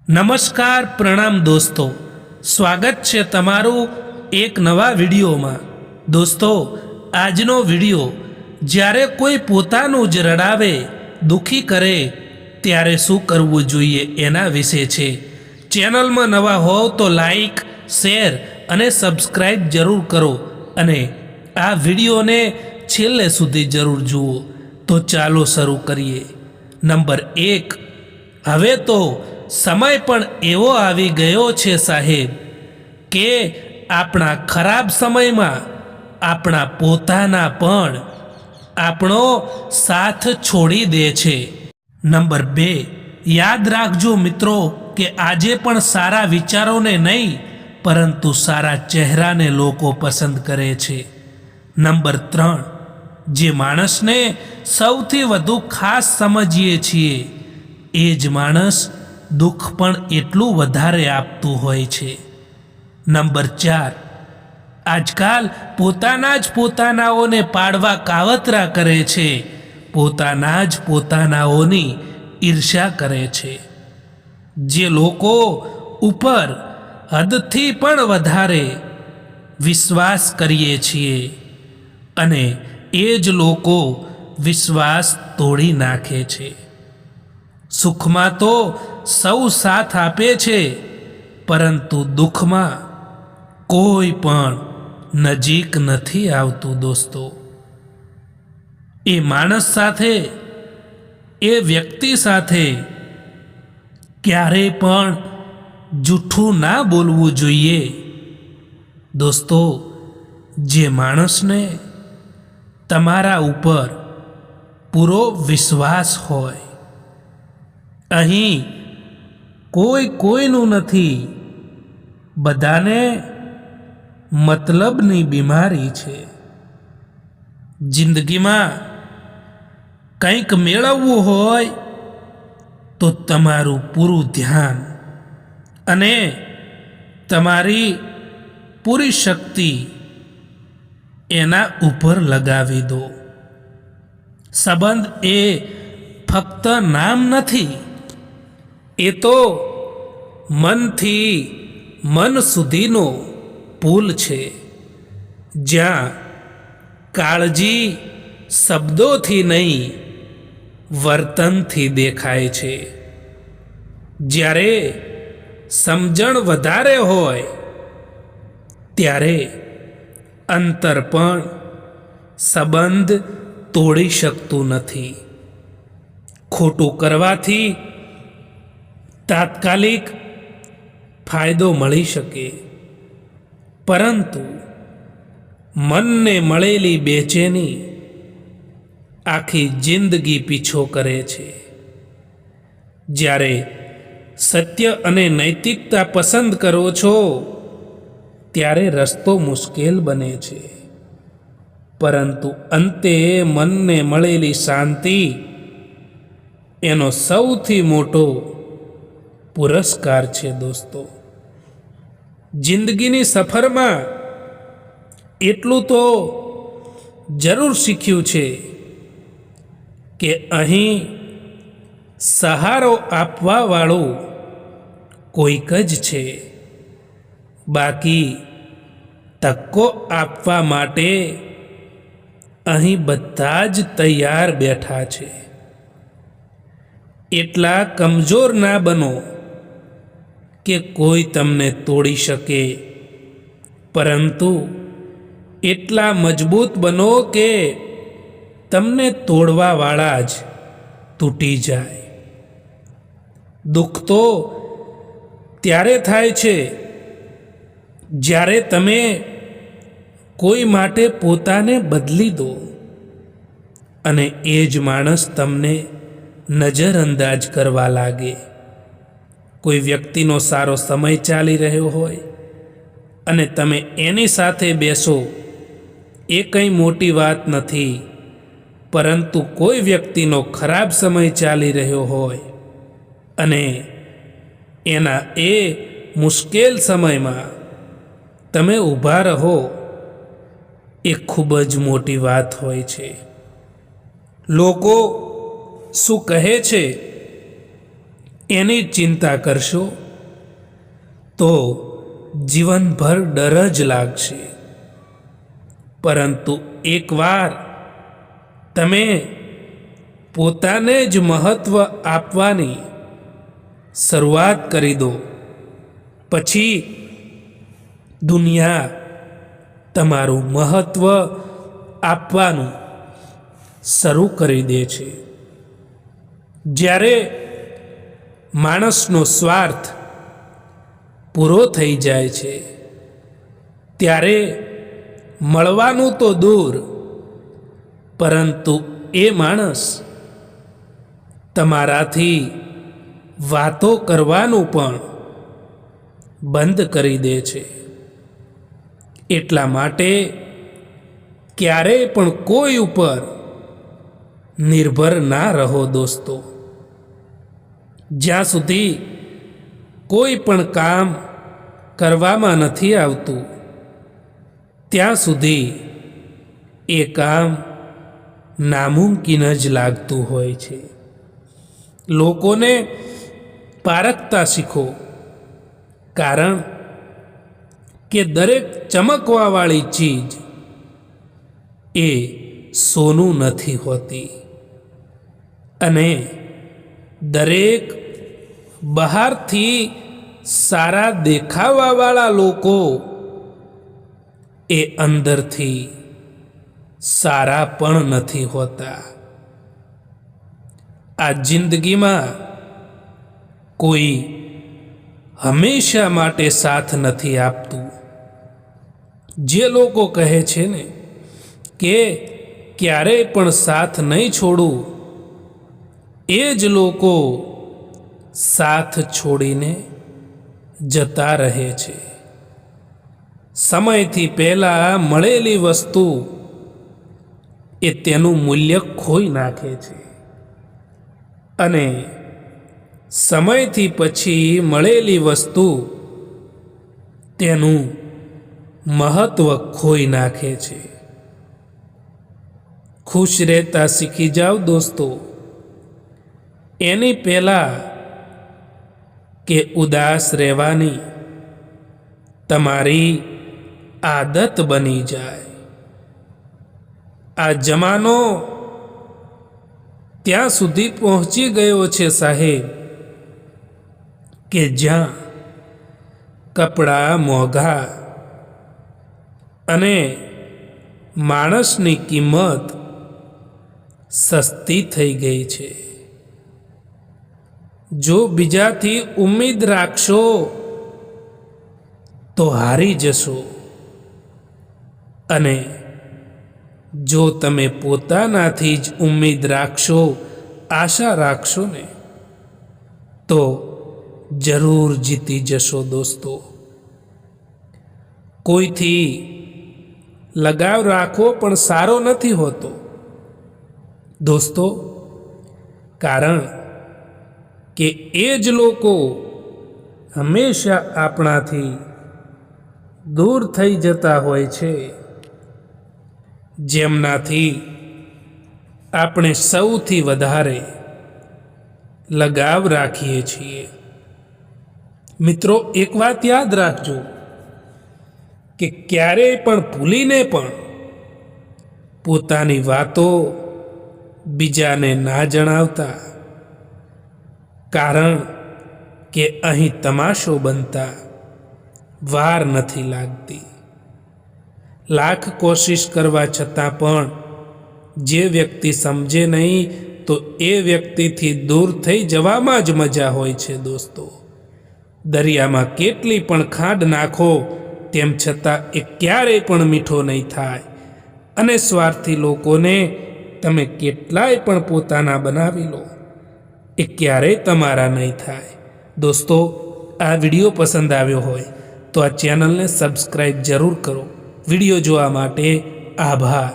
નમસ્કાર પ્રણામ દોસ્તો, સ્વાગત છે તમારું એક નવા વિડીયોમાં। દોસ્તો, આજનો વિડીયો જ્યારે કોઈ પોતાનું જ રડાવે, દુખી કરે ત્યારે શું કરવું જોઈએ એના વિશે છે। ચેનલમાં નવા હોવ તો લાઈક, શેર અને સબસ્ક્રાઈબ જરૂર કરો અને આ વિડીયોને છેલ્લે સુધી જરૂર જુઓ। તો ચાલો શરૂ કરીએ। નંબર 1, હવે તો સમય પણ એવો આવી ગયો છે સાહેબ કે આપણા ખરાબ સમયમાં આપણા પોતાના પણ આપણો સાથ છોડી દે છે। નંબર 2, યાદ રાખજો મિત્રો કે આજે પણ સારા વિચારોને નહીં પરંતુ સારા ચહેરાને લોકો પસંદ કરે છે। નંબર 3, જે માણસને સૌથી વધુ ખાસ સમજીએ છીએ એ જ માણસ દુઃખ પણ એટલું વધારે આપતું હોય છે। નંબર 4, આજકાલ પોતાના જ પોતાનાઓને પાડવા કાવતરા કરે છે, પોતાના જ પોતાનાઓની ઈર્ષ્યા કરે છે। જે લોકો ઉપર હદથી પણ વધારે વિશ્વાસ કરીએ છીએ અને એ જ લોકો વિશ્વાસ તોડી નાખે છે। સુખમાં તો સૌ સાથ આપે છે પરંતુ દુઃખમાં કોઈ પણ નજીક નથી આવતું દોસ્તો। એ માણસ સાથે, એ વ્યક્તિ સાથે ક્યારેય પણ જૂઠું ના બોલવું જોઈએ દોસ્તો। જે માણસને તમારા ઉપર પૂરો વિશ્વાસ હોય, અહીં કોઈ કોઈનું નથી, બધાને મતલબની બીમારી છે। જિંદગીમાં કંઈક મેળવવું હોય તો તમારું પૂરું ધ્યાન અને તમારી પૂરી શક્તિ એના ઉપર લગાવી દો। સંબંધ એ ફક્ત નામ નથી, એ તો મનથી મન સુધીનો પુલ છે, જ્યાં કાળજી શબ્દોથી નહીં વર્તનથી દેખાય છે। જ્યારે સમજણ વધારે હોય ત્યારે અંતર પણ સંબંધ તોડી શકતું નથી। ખોટું કરવાથી તાત્કાલિક ફાયદો મળી શકે, પરંતુ મનને મળેલી બેચેની આખી જિંદગી પીછો કરે છે। જ્યારે સત્ય અને નૈતિકતા પસંદ કરો છો ત્યારે રસ્તો મુશ્કેલ બને છે, પરંતુ અંતે મનને મળેલી શાંતિ એનો સૌથી મોટો પુરસ્કાર છે દોસ્તો। જિંદગીની સફરમાં એટલું તો જરૂર શીખ્યું છે કે અહીં સહારો આપવાવાળું કોઈક જ છે, બાકી ધક્કો આપવા માટે અહીં બધા જ તૈયાર બેઠા છે। એટલા કમજોર ના બનો કે કોઈ તમને તોડી શકે, પરંતુ એટલા મજબૂત બનો કે તમને તોડવાવાળા જ તૂટી જાય। દુઃખ તો ત્યારે થાય છે જ્યારે તમે કોઈ માટે પોતાને બદલી દો અને એ જ માણસ તમને નજરઅંદાજ કરવા લાગે। કોઈ વ્યક્તિનો સારો સમય ચાલી રહ્યો હોય અને તમે એની સાથે બેસો એ કંઈ મોટી વાત નથી, પરંતુ કોઈ વ્યક્તિનો ખરાબ સમય ચાલી રહ્યો હોય અને એના એ મુશ્કેલ સમયમાં તમે ઊભા રહો એ ખૂબ જ મોટી વાત હોય છે। લોકો શું કહે છે એની ચિંતા કરશો તો જીવનભર ડર જ લાગશે. પરંતુ એકવાર તમે પોતાને જ મહત્વ આપવાની શરૂઆત કરી દો, પછી દુનિયા તમારું મહત્વ આપવાનું શરૂ કરી દે છે. જ્યારે માણસનો સ્વાર્થ પૂરો થઈ જાય છે ત્યારે મળવાનું તો દૂર, પરંતુ એ માણસ તમારાથી વાતો કરવાનું પણ બંધ કરી દે છે. એટલા માટે ક્યારેય પણ કોઈ ઉપર નિર્ભર ના રહો દોસ્તો. જ્યાં સુધી કોઈ પણ કામ કરવામાં નથી આવતું ત્યાં સુધી એ કામ નામુમકિન જ લાગતું હોય છે. લોકોને પારખતા શીખો, કારણ કે દરેક ચમકવાવાળી ચીજ એ સોનું નથી હોતી, અને દરેક બહારથી સારા દેખાવાવાળા લોકો એ અંદરથી સારા પણ નથી હોતા. આ જિંદગીમાં કોઈ હંમેશા માટે સાથ નથી આપતું. જે લોકો કહે છે ને કે ક્યારેય પણ સાથ નહીં છોડું, એ જ લોકો સાથ છોડીને જતા રહે છે. સમયથી પહેલાં મળેલી વસ્તુ એ તેનું મૂલ્ય ખોઈ નાખે છે, અને સમયથી પછી મળેલી વસ્તુ તેનું મહત્વ ખોઈ નાખે છે. ખુશ રહેતા શીખી જાઓ દોસ્તો, એની પહેલાં કે ઉદાસ રહેવાની તમારી આદત બની જાય. આ જમાનો ત્યાં સુધી પહોંચી ગયો છે સાહેબ, કે જ્યાં કપડાં મોંઘા અને માણસની કિંમત સસ્તી થઈ ગઈ છે. જો બીજાથી ઉમ્મીદ રાખશો તો હારી જશો, અને જો તમે પોતાનાથી જ ઉમ્મીદ રાખશો, આશા રાખશો ને, તો જરૂર જીતી જશો દોસ્તો. કોઈથી લગાવ રાખવો પણ સારો નથી હોતો દોસ્તો, કારણ કે એ જ લોકો હંમેશા આપણાથી દૂર થઈ જતા હોય છે, જેમનાથી આપણે સૌથી વધારે લગાવ રાખીએ છીએ. મિત્રો, એક વાત યાદ રાખજો કે ક્યારેય પણ ભૂલીને પણ પોતાની વાતો બીજાને ના જણાવતા, કારણ કે અહીં તમાશો બનતા વાર નથી લાગતી. લાખ કોશિશ કરવા છતાં પણ જે વ્યક્તિ સમજે નહીં, તો એ વ્યક્તિથી દૂર થઈ જવામાં જ મજા હોય છે દોસ્તો. દરિયામાં કેટલી પણ ખાંડ નાખો, તેમ છતાં એ ક્યારેય પણ મીઠો નહીં થાય, અને સ્વાર્થી લોકોને તમે કેટલાય પણ પોતાના બનાવી લો, એ ક્યારેય તમારા નહીં થાય. દોસ્તો, આ વિડીયો પસંદ આવ્યો હોય તો આ ચેનલને સબસ્ક્રાઈબ જરૂર કરો. વિડીયો જોવા માટે આભાર.